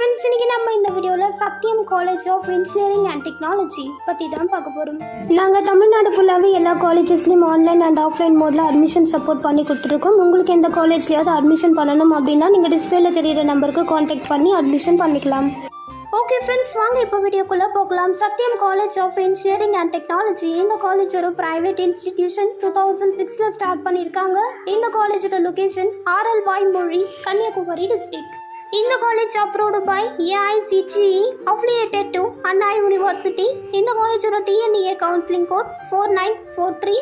Friends, இன்னைக்கு நம்ம இந்த வீடியோவில் Sathyam college of engineering and technology பற்றி தான் பார்க்க போகிறோம். நாங்கள் தமிழ்நாடு ஃபுல்லாகவே எல்லா காலேஜஸ்லையும் ஆன்லைன் அண்ட் ஆஃப்லைன் மோடில் அட்மிஷன் சப்போர்ட் பண்ணி கொடுத்துருக்கோம். உங்களுக்கு எந்த காலேஜ்லையாவது அட்மிஷன் பண்ணணும் அப்படின்னா நீங்கள் டிஸ்பிளேல தெரியிற நம்பருக்கு காண்டாக்ட் பண்ணி அட்மிஷன் பண்ணிக்கலாம். ஓகே ஃப்ரெண்ட்ஸ், வாங்க இப்போ வீடியோக்குள்ளே போகலாம். Sathyam college of engineering and technology இந்த காலேஜ் ஒரு பிரைவேட் இன்ஸ்டிடியூஷன். 2006 ஸ்டார்ட் பண்ணியிருக்காங்க. இந்த காலேஜோட location RL Vaimozhi, Kanniyakumari district. இந்த college approved by AICTE, affiliated to Anna University. இந்த காலேஜோட TNEA கவுன்சிலிங் கோட் 4943.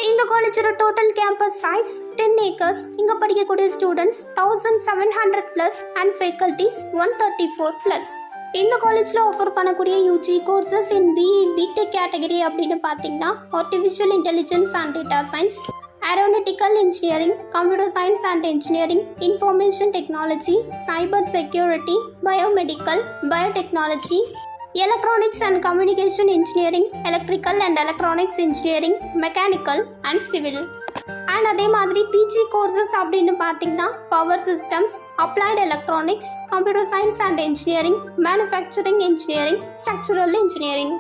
இந்த காலேஜோட டோட்டல் கேம்பஸ் சைஸ் 10 acres. இங்க படிக்கக்கூடிய students 1700 plus and faculties 134 plus. இந்த காலேஜில் ஆஃபர் பண்ணக்கூடிய UG courses in BE BTech category அப்படின்னு பார்த்தீங்கன்னா artificial intelligence and data science, Aeronautical Engineering, Computer Science and Engineering, Information Technology, Cyber Security, Biomedical, Biotechnology, Electronics and Communication Engineering, Electrical and Electronics Engineering, Mechanical and Civil. And அதே மாதிரி PG courses அப்படின்னு பார்த்தீங்கன்னா power systems, applied electronics, computer science and engineering, manufacturing engineering, structural engineering.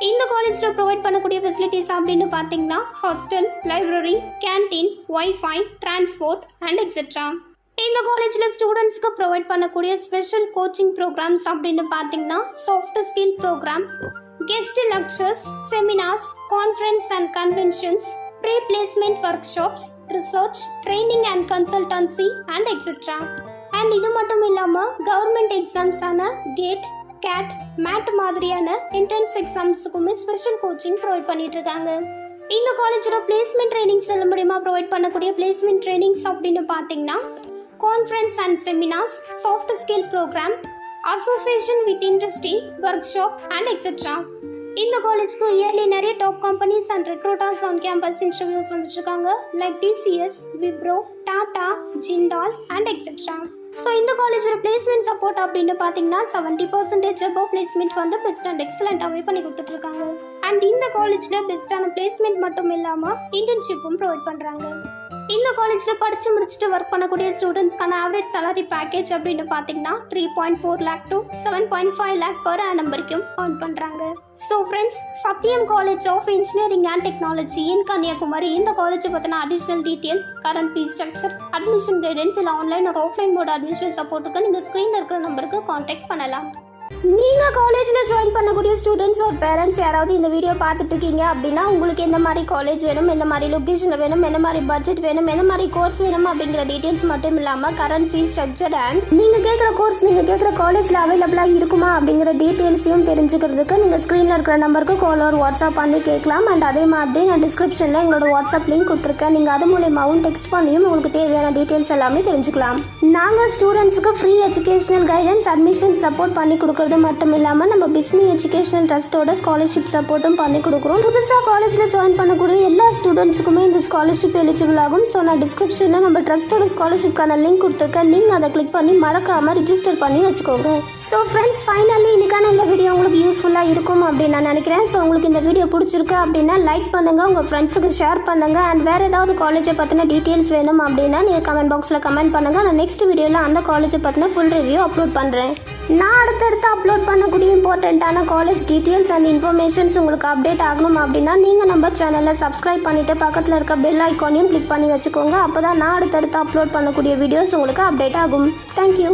இந்த காலேஜில் provide பண்ணக்கூடிய facilities அப்படின்னு பார்த்தீங்கன்னா hostel, library, canteen, wifi, transport and etcetera. இந்த காலேஜில் ஸ்டூடெண்ட்ஸ்க்கு ப்ரொவைட் பண்ணக்கூடிய ஸ்பெஷல் கோச்சிங் ப்ரோக்ராம்ஸ் அப்படின்னு பார்த்தீங்கன்னா soft skill program, guest lectures, seminars, conference and conventions, pre placement work shops, research, training and consultancy and etcetera. And இது மட்டும் இல்லாமல் கவர்மெண்ட் எக்ஸாம்ஸான கேட், கேட், மேட் மாதிரியான என்ட்ரன்ஸ் எக்ஸாம்ஸுக்குமே ஸ்பெஷல் கோச்சிங் ப்ரொவைட் பண்ணிட்டு இருக்காங்க. இந்த காலேஜோட பிளேஸ்மெண்ட் ட்ரைனிங் செல்ல முடியுமா ப்ரொவைட் பண்ணக்கூடிய பிளேஸ்மெண்ட் ட்ரைனிங்ஸ் அப்படின்னு பார்த்தீங்கன்னா conference and seminars, soft skill program, association with industry, work shop and etcetera. இந்த காலேஜ்க்கு இயர்லி நிறைய top companies and recruiters on campus interviews வந்துட்டு இருக்காங்க, like TCS, Wipro, Tata, Jindal and etcetera. So இந்த காலேஜோட பிளேஸ்மெண்ட் சப்போர்ட் அப்படின்னு பார்த்தீங்கன்னா 70% அபவ் பிளேஸ்மெண்ட் வந்து பெஸ்ட் அண்ட் எக்ஸலண்ட்டாகவே பண்ணி கொடுத்துட்ருக்காங்க. அண்ட் இந்த காலேஜில் பெஸ்ட்டான பிளேஸ்மெண்ட் மட்டும் இல்லாமல் இன்டர்ன்ஷிப்பும் ப்ரொவைட் பண்ணுறாங்க. இந்த காலேஜில் படித்து முடிச்சுட்டு ஒர்க் பண்ணக்கூடிய ஸ்டூடெண்ட்ஸ்க்கான ஆவரேஜ் சேலரி பேக்கேஜ் அப்படின்னு பார்த்தீங்கன்னா 3.4 lakh to 7.5 lakh per annum வரைக்கும் earn பண்ணுறாங்க. So friends, Sathyam college of engineering and technology in Kanniyakumari இந்த காலேஜை பற்றின additional details, current fees structure, admission guidance இல்லை ஆன்லைன் ஒரு ஆஃப்லைன் மோட் அட்மிஷன் சப்போர்ட்டுக்கு நீங்கள் ஸ்க்ரீனில் இருக்கிற நம்பருக்கு காண்டாக்ட் பண்ணலாம். நீங்கள் காலேஜில் ஜாயின் பண்ணக்கூடிய ஸ்டூடெண்ட்ஸ் ஒரு பேரண்ட்ஸ் யாராவது இந்த வீடியோ பார்த்துட்டு இருக்கீங்க அப்படின்னா உங்களுக்கு எந்த மாதிரி காலேஜ் வேணும், எந்த மாதிரி லொக்கேஷனில் வேணும், என்ன மாதிரி பட்ஜெட் வேணும், என்ன மாதிரி கோர்ஸ் வேணும் அப்படிங்கிற டீட்டெயில்ஸ் மட்டும் இல்லாமல் கரண்ட் ஃபீஸ் ஸ்ட்ரக்சர் அண்ட் நீங்கள் கேட்குற கோர்ஸ் நீங்கள் கேட்குற காலேஜில் அவைலபிளாக இருக்குமா அப்படிங்கிற டீட்டெயில்ஸையும் தெரிஞ்சுக்கிறதுக்கு நீங்கள் ஸ்க்ரீனில் இருக்கிற நம்பருக்கு கால் ஒரு வாட்ஸ்அப் பண்ணி கேட்கலாம். அண்ட் அதே மாதிரி நான் டிஸ்கிரிப்ஷனில் எங்களோட வாட்ஸ்அப் லிங்க் கொடுத்துருக்கேன். நீங்கள் அது மூலியமாகவும் டெக்ஸ்ட் பண்ணியும் உங்களுக்கு தேவையான டீட்டெயில்ஸ் எல்லாமே தெரிஞ்சுக்கலாம். நாங்கள் ஸ்டூடெண்ட்ஸுக்கு free educational guidance, admission support பண்ணி கொடுக்குறது மட்டும் இல்லாமல் நம்ம பிஸ்மி எஜுகேஷனல் ட்ரஸ்ட்டோட ஸ்காலர்ஷிப் சப்போர்ட்டும் பண்ணி கொடுக்குறோம். புதுசாக காலேஜில் ஜாயின் பண்ணக்கூடிய எல்லா ஸ்டூடெண்ட்ஸுக்குமே இந்த ஸ்காலர்ஷிப் எலிஜிபிள் ஆகும். ஸோ நான் டிஸ்கிரிப்ஷனில் நம்ம ட்ரஸ்ட்டோட ஸ்காலர்ஷிப்கான லிங்க் கொடுத்துருக்கேன். நீங்கள் அதை கிளிக் பண்ணி மறக்காமல் ரிஜிஸ்டர் பண்ணி வச்சுக்கோங்க. ஸோ ஃப்ரெண்ட்ஸ், ஃபைனலி இன்னைக்கான இந்த வீடியோ உங்களுக்கு யூஸ்ஃபுல்லாக இருக்கும் அப்படின்னு நான் நினைக்கிறேன். ஸோ உங்களுக்கு இந்த வீடியோ பிடிச்சிருக்கு அப்படின்னா லைக் பண்ணுங்கள், உங்கள் ஃப்ரெண்ட்ஸுக்கு ஷேர் பண்ணுங்கள். அண்ட் வேறு ஏதாவது காலேஜை பற்றின டீட்டெயில்ஸ் வேணும் அப்படின்னா நீங்கள் கமெண்ட் பாக்ஸில் கமெண்ட் பண்ணுங்கள். நான் நெக்ஸ்ட் வீடியோவில் அந்த காலேஜை பற்றின ஃபுல் ரிவ்யூ அப்லோட் பண்ணுறேன். நான் அடுத்தடுத்து அப்லோட் பண்ணக்கூடிய இம்பார்ட்டண்ட்டான காலேஜ் டீட்டெயில்ஸ் அண்ட் இன்ஃபர்மேஷன்ஸ் உங்களுக்கு அப்டேட் ஆகணும் அப்படின்னா நீங்கள் நம்ம சேனலில் சப்ஸ்கிரைப் பண்ணிவிட்டு பக்கத்தில் இருக்க பெல் ஐக்கானையும் கிளிக் பண்ணி வச்சுக்கோங்க. அப்போ தான் நான் அடுத்தடுத்து அப்லோட் பண்ணக்கூடிய வீடியோஸ் உங்களுக்கு அப்டேட் ஆகும். தேங்க்யூ.